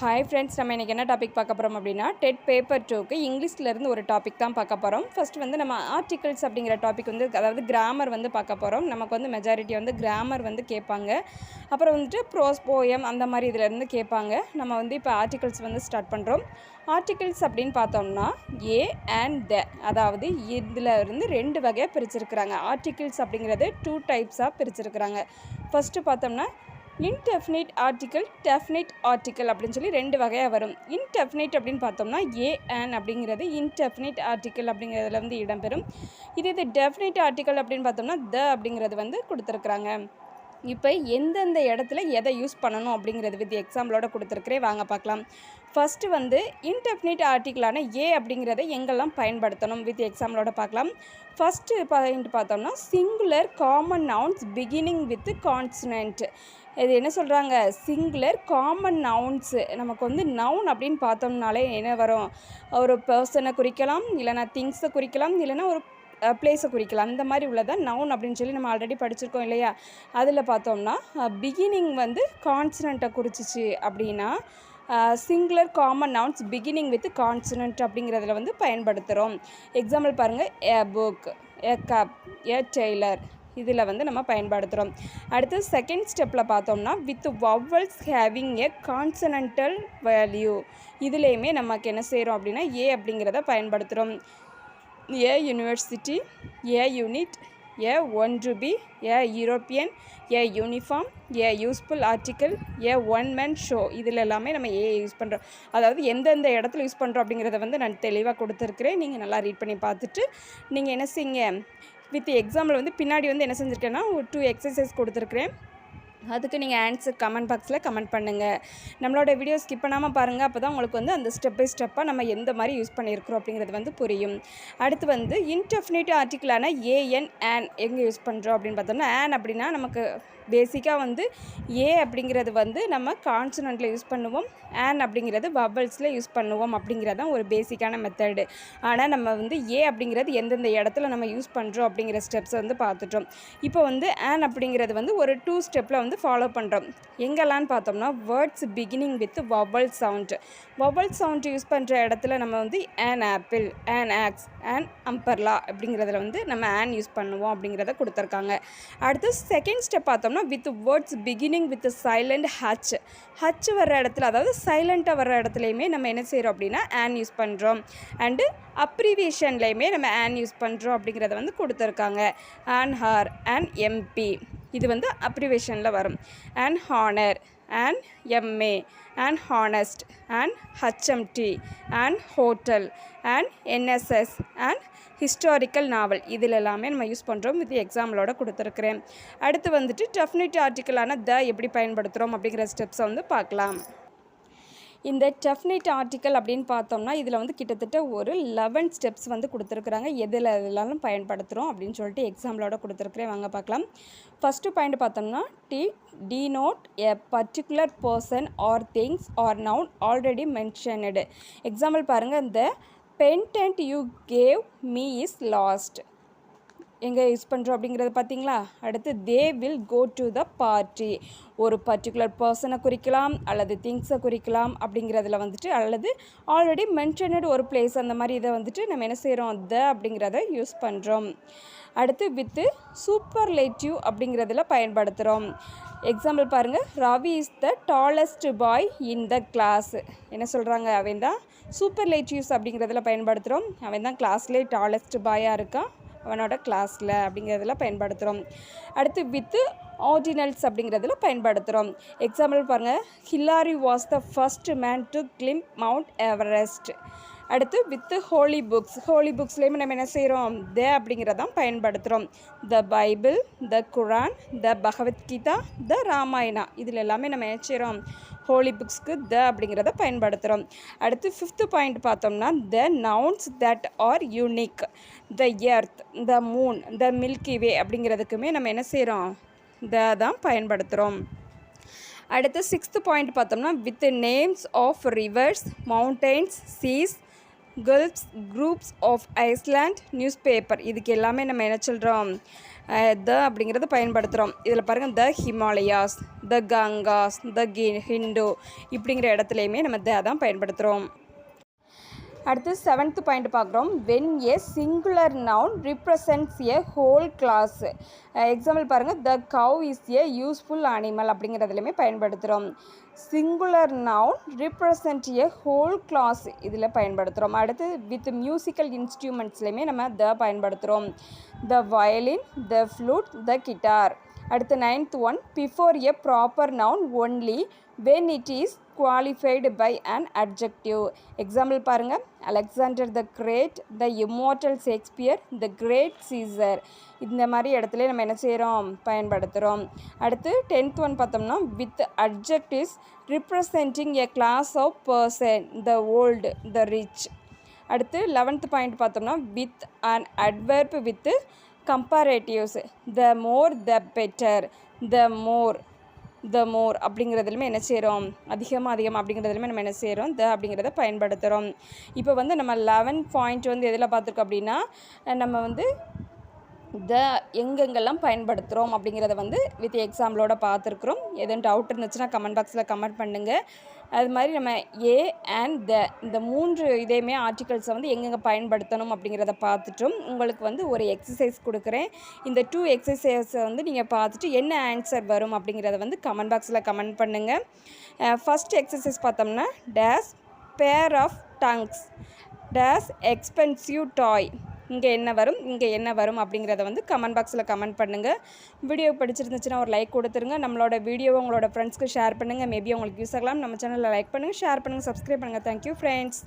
Hi friends, நம்ம இன்றைக்கி என்ன டாபிக் பார்க்க போகிறோம் அப்படின்னா டெட் பேப்பர் 2க்கு இங்கிலீஷ்லேருந்து ஒரு டாபிக் தான் பார்க்க போகிறோம். ஃபஸ்ட்டு வந்து நம்ம ஆர்டிகல்ஸ் அப்படிங்கிற டாபிக் வந்து அதாவது கிராமர் வந்து பார்க்க போகிறோம். நமக்கு வந்து மெஜாரிட்டி வந்து கிராமர் வந்து கேட்பாங்க. அப்புறம் வந்துட்டு ப்ரோஸ் போயம் அந்த மாதிரி இதிலேருந்து கேட்பாங்க. நம்ம வந்து இப்போ ஆர்டிகல்ஸ் வந்து ஸ்டார்ட் பண்ணுறோம். ஆர்டிகல்ஸ் அப்படின்னு பார்த்தோம்னா ஏ அண்ட் த, அதாவது இதில் இருந்து 2 வகையாக பிரிச்சிருக்கிறாங்க. ஆர்டிகல்ஸ் அப்படிங்கிறது 2 டைப்ஸாக பிரிச்சிருக்கிறாங்க. ஃபஸ்ட்டு பார்த்தோம்னா இன்டெஃபினிட் ஆர்டிக்கல், டெஃபினிட் ஆர்டிக்கல் அப்படின்னு சொல்லி 2 வகையாக வரும். இன்டெஃபினிட் அப்படின்னு பார்த்தோம்னா ஏ அண்ட் அப்படிங்கிறது இன்டெஃபினிட் ஆர்டிக்கல் அப்படிங்கிறதுல வந்து இடம்பெறும். இது டெஃபினிட் ஆர்டிக்கல் அப்படின்னு பார்த்தோம்னா த அப்படிங்கிறது வந்து கொடுத்துருக்குறாங்க. இப்போ எந்தெந்த இடத்துல எதை யூஸ் பண்ணணும் அப்படிங்கிறது வித் எக்ஸாம்பிளோட கொடுத்துருக்குறேன், வாங்க பார்க்கலாம். ஃபஸ்ட்டு வந்து இன்டெஃபினிட் ஆர்டிக்கலான ஏ அப்படிங்கிறத எங்கெல்லாம் பயன்படுத்தணும் வித் எக்ஸாம்பிளோட பார்க்கலாம். ஃபஸ்ட்டு பாயிண்ட் பார்த்தோம்னா singular common nouns beginning with consonant. இது என்ன சொல்கிறாங்க, சிங்குலர் காமன் நவுன்ஸு. நமக்கு வந்து நவுன் அப்படின்னு பார்த்தோம்னாலே என்ன வரும், ஒரு பர்சனை குறிக்கலாம், இல்லைனா திங்ஸை குறிக்கலாம், இல்லைனா ஒரு பிளேஸை குறிக்கலாம். அந்த மாதிரி உள்ளதான் நவுன் அப்படின்னு சொல்லி நம்ம ஆல்ரெடி படிச்சிருக்கோம் இல்லையா. அதில் பார்த்தோம்னா பிகினிங் வந்து கான்சனண்ட்டை குறிச்சிச்சு அப்படின்னா singular common nouns beginning with consonant அப்படிங்கிறதுல வந்து பயன்படுத்துகிறோம். எக்ஸாம்பிள் பாருங்கள், a book, a cup, a tailor, இதில் வந்து நம்ம பயன்படுத்துகிறோம். அடுத்து செகண்ட் ஸ்டெப்பில் பார்த்தோம்னா with vowels having a consonantal value, இதுலேயுமே நமக்கு என்ன செய்கிறோம் அப்படின்னா ஏ அப்படிங்கிறத பயன்படுத்துகிறோம். A university, a unit, a one rupee, a European, a uniform, a useful article, a one man show, இதில் எல்லாமே நம்ம ஏ யூஸ் பண்ணுறோம். அதாவது எந்தெந்த இடத்துல யூஸ் பண்ணுறோம் அப்படிங்கிறத வந்து நான் தெளிவாக கொடுத்துருக்குறேன். நீங்கள் நல்லா ரீட் பண்ணி பார்த்துட்டு நீங்கள் என்ன செய்யுங்க, வித் எக்ஸாம்பிள் வந்து பின்னாடி வந்து என்ன செஞ்சுருக்கேன்னா ஒரு 2 எக்ஸசைஸ் கொடுத்துருக்குறேன். அதுக்கு நீங்கள் ஆன்சர் கமெண்ட் பாக்ஸில் கமெண்ட் பண்ணுங்கள். நம்மளோட வீடியோ ஸ்கிப் பண்ணாமல் பாருங்கள். அப்போ தான் உங்களுக்கு வந்து அந்த ஸ்டெப் பை ஸ்டெப்பாக நம்ம எந்த மாதிரி யூஸ் பண்ணியிருக்கிறோம் அப்படிங்கிறது வந்து புரியும். அடுத்து வந்து இன்டெஃபினிட் ஆர்டிக்கலான ஏஎன் ஆன் எங்கே யூஸ் பண்ணுறோம் அப்படின்னு பார்த்தோம்னா, ஆன் அப்படின்னா நமக்கு பேசிக்காக வந்து ஏ அப்படிங்கிறது வந்து நம்ம கான்சனண்ட்டில் யூஸ் பண்ணுவோம், ஆன் அப்படிங்கிறது வவல்ஸில் யூஸ் பண்ணுவோம் அப்படிங்கிறதான் ஒரு பேசிக்கான மெத்தடு. ஆனால் நம்ம வந்து ஏ அப்படிங்கிறது எந்தெந்த இடத்துல நம்ம யூஸ் பண்ணுறோம் அப்படிங்கிற ஸ்டெப்ஸை வந்து பார்த்துட்டோம். இப்போ வந்து ஆன் அப்படிங்கிறது வந்து ஒரு 2 ஸ்டெப்பில் வந்து ஃபாலோ பண்ணுறோம். எங்கெல்லான்னு பார்த்தோம்னா words beginning with vowel sound. Vowel sound use பண்ணுற இடத்துல நம்ம வந்து an apple, an ox, an umbrella அப்படிங்கிறதுல வந்து நம்ம ஆன் யூஸ் பண்ணுவோம் அப்படிங்கிறத கொடுத்துருக்காங்க. அடுத்து செகண்ட் ஸ்டெப் பார்த்தோம்னா with words beginning with silent h. H வர்ற இடத்துல, அதாவது சைலண்ட்டாக வர்ற இடத்துலையுமே நம்ம என்ன செய்கிறோம் அப்படின்னா ஆன் யூஸ் பண்ணுறோம். அண்டு அப்ரிவியேஷன்லேயுமே நம்ம ஆன் யூஸ் பண்ணுறோம் அப்படிங்கிறத வந்து கொடுத்துருக்காங்க. ஆன் ஹார், ஆன் எம்பி, இது வந்து அப்ரிவேஷனில் வரும். An honour, an MA, an honest, an HMT, an hotel, an NSS, an historical novel, இதில் எல்லாமே நம்ம யூஸ் பண்ணுறோம். இது எக்ஸாம்பிளோட கொடுத்துருக்குறேன். அடுத்து வந்துட்டு டெஃபினிட் ஆர்டிக்கலான த எப்படி பயன்படுத்துகிறோம் அப்படிங்கிற ஸ்டெப்ஸை வந்து பார்க்கலாம். இந்த டெஃபினிட் ஆர்டிக்கல் அப்படின்னு பார்த்தோம்னா இதில் வந்து கிட்டத்தட்ட ஒரு 11 ஸ்டெப்ஸ் வந்து கொடுத்துருக்குறாங்க. எதெல்லாம் பயன்படுத்துகிறோம் அப்படின்னு சொல்லிட்டு எக்ஸாம்பிளோட கொடுத்துருக்குறேன், வாங்க பார்க்கலாம். ஃபஸ்ட்டு பாயிண்ட் பார்த்தோம்னா denote a particular person or things or noun already mentioned. Example பாருங்கள், இந்த pentent you gave me is lost, எங்கே யூஸ் பண்ணுறோம் அப்படிங்கிறத பார்த்தீங்களா. அடுத்து they will go to the party, ஒரு பர்டிகுலர் பர்சனை குறிக்கலாம் அல்லது திங்ஸை குறிக்கலாம் அப்படிங்கிறதுல வந்துட்டு, அல்லது ஆல்ரெடி மென்ஷனட் ஒரு பிளேஸ் அந்த மாதிரி இதை வந்துட்டு நம்ம என்ன செய்கிறோம், த அப்படிங்கிறத யூஸ் பண்ணுறோம். அடுத்து வித்து சூப்பர்லேட்டிவ் அப்படிங்கிறதுல பயன்படுத்துகிறோம். எக்ஸாம்பிள் பாருங்கள், Ravi is the tallest boy in the class. என்ன சொல்கிறாங்க, அவன் தான் சூப்பர்லேட்டிவ்ஸ் அப்படிங்கிறதுல பயன்படுத்துகிறோம். அவன் தான் கிளாஸ்லேயே டாலஸ்ட் பாயாக இருக்கான், அவனோட கிளாஸில் அப்படிங்கிறதுல பயன்படுத்துகிறோம். அடுத்து வித்து ஆர்டினல்ஸ் அப்படிங்கிறதுல பயன்படுத்துகிறோம். எக்ஸாம்பிள் பாருங்கள், Hillary was the first man to climb Mount Everest. அடுத்து வித்து ஹோலி புக்ஸ், ஹோலி புக்ஸ்லேயுமே நம்ம என்ன செய்கிறோம், த அப்படிங்கிறதான் பயன்படுத்துகிறோம். The Bible, the Quran, the Bhagavad Gita, the Ramayana, இதில் எல்லாமே நம்ம என்ன செய்கிறோம், ஹோலி புக்ஸ்க்கு த அப்படிங்கிறத பயன்படுத்துகிறோம். அடுத்து 5th பாயிண்ட் பார்த்தோம்னா the nouns that are unique. The earth, the moon, the Milky Way அப்படிங்கிறதுக்குமே நம்ம என்ன செய்கிறோம், த தான் பயன்படுத்துகிறோம். அடுத்து 6th பாயிண்ட் பார்த்தோம்னா with names of rivers, mountains, seas, gulfs, groups of island, newspaper, இதுக்கு எல்லாமே நம்ம என்ன சொல்கிறோம், த அப்படிங்கிறத பயன்படுத்துகிறோம். இதில் பாருங்கள், த ஹிமாலயாஸ், த கங்காஸ், த ஹிண்டு இப்படிங்கிற இடத்துலையுமே நம்ம த தான் பயன்படுத்துகிறோம். அடுத்து 7th பாயிண்ட் பார்க்குறோம். When a singular noun represents a whole class. Example பாருங்கள், the cow is a useful animal அப்படிங்கிறதுலையுமே பயன்படுத்துகிறோம். Singular noun represent a whole class இதில் பயன்படுத்துகிறோம். அடுத்து வித் மியூசிக்கல் இன்ஸ்ட்ருமெண்ட்ஸ்லையுமே நம்ம த பயன்படுத்துகிறோம். The violin, the flute, the guitar. அடுத்து 9th one, before a proper noun only when it is qualified by an adjective. Example பாருங்கள், Alexander the Great, the immortal Shakespeare, the great Caesar. இந்த மாதிரி இடத்துல நம்ம என்ன செய்கிறோம், பயன்படுத்துகிறோம். அடுத்து 10th ஒன் பார்த்தோம்னா, with adjectives representing a class of person, the old, the rich. அடுத்து 11th பாயிண்ட் பார்த்தோம்னா, with an adverb with comparatives, the more the better, the more அப்படிங்கிறதுலையுமே என்ன செய்கிறோம், அதிகமாக அப்படிங்கிறதுலையுமே நம்ம என்ன செய்கிறோம், த அப்படிங்கிறத பயன்படுத்துகிறோம். இப்போ வந்து நம்ம 11 பாயிண்ட் வந்து எதில் பார்த்துருக்கோம் அப்படின்னா, நம்ம வந்து த எங்கெங்கெல்லாம் பயன்படுத்துகிறோம் அப்படிங்கிறத வந்து வித் எக்ஸாம்பிளோட பார்த்துருக்குறோம். எதுவும் டவுட் இருந்துச்சுன்னா கமெண்ட் பாக்ஸில் கமெண்ட் பண்ணுங்கள். அது மாதிரி நம்ம ஏ அண்ட் த இந்த 3 இதையுமே ஆர்டிகல்ஸை வந்து எங்கெங்கே பயன்படுத்தணும் அப்படிங்கிறத பார்த்துட்டோம். உங்களுக்கு வந்து ஒரு எக்ஸசைஸ் கொடுக்குறேன். இந்த 2 எக்ஸசைஸை வந்து நீங்கள் பார்த்துட்டு என்ன ஆன்சர் வரும் அப்படிங்கிறத வந்து கமெண்ட் பாக்ஸில் கமெண்ட் பண்ணுங்கள். ஃபஸ்ட் எக்ஸசைஸ் பார்த்தோம்னா, this pair of tongs, this expensive toy. இங்கே என்ன வரும் அப்படிங்கிறத வந்து கமெண்ட் பாக்ஸில் கமெண்ட் பண்ணுங்கள். வீடியோ பிடிச்சிருந்துச்சுன்னா ஒரு லைக் கொடுத்துருங்க. நம்மளோட வீடியோவை உங்களோட ஃப்ரெண்ட்ஸ்க்கு ஷேர் பண்ணுங்கள். மேபி உங்களுக்கு யூஸ் ஆகலாம். நம்ம சேனலில் லைக் பண்ணுங்கள், ஷேர் பண்ணுங்கள், சப்ஸ்கிரைப் பண்ணுங்கள். Thank you friends.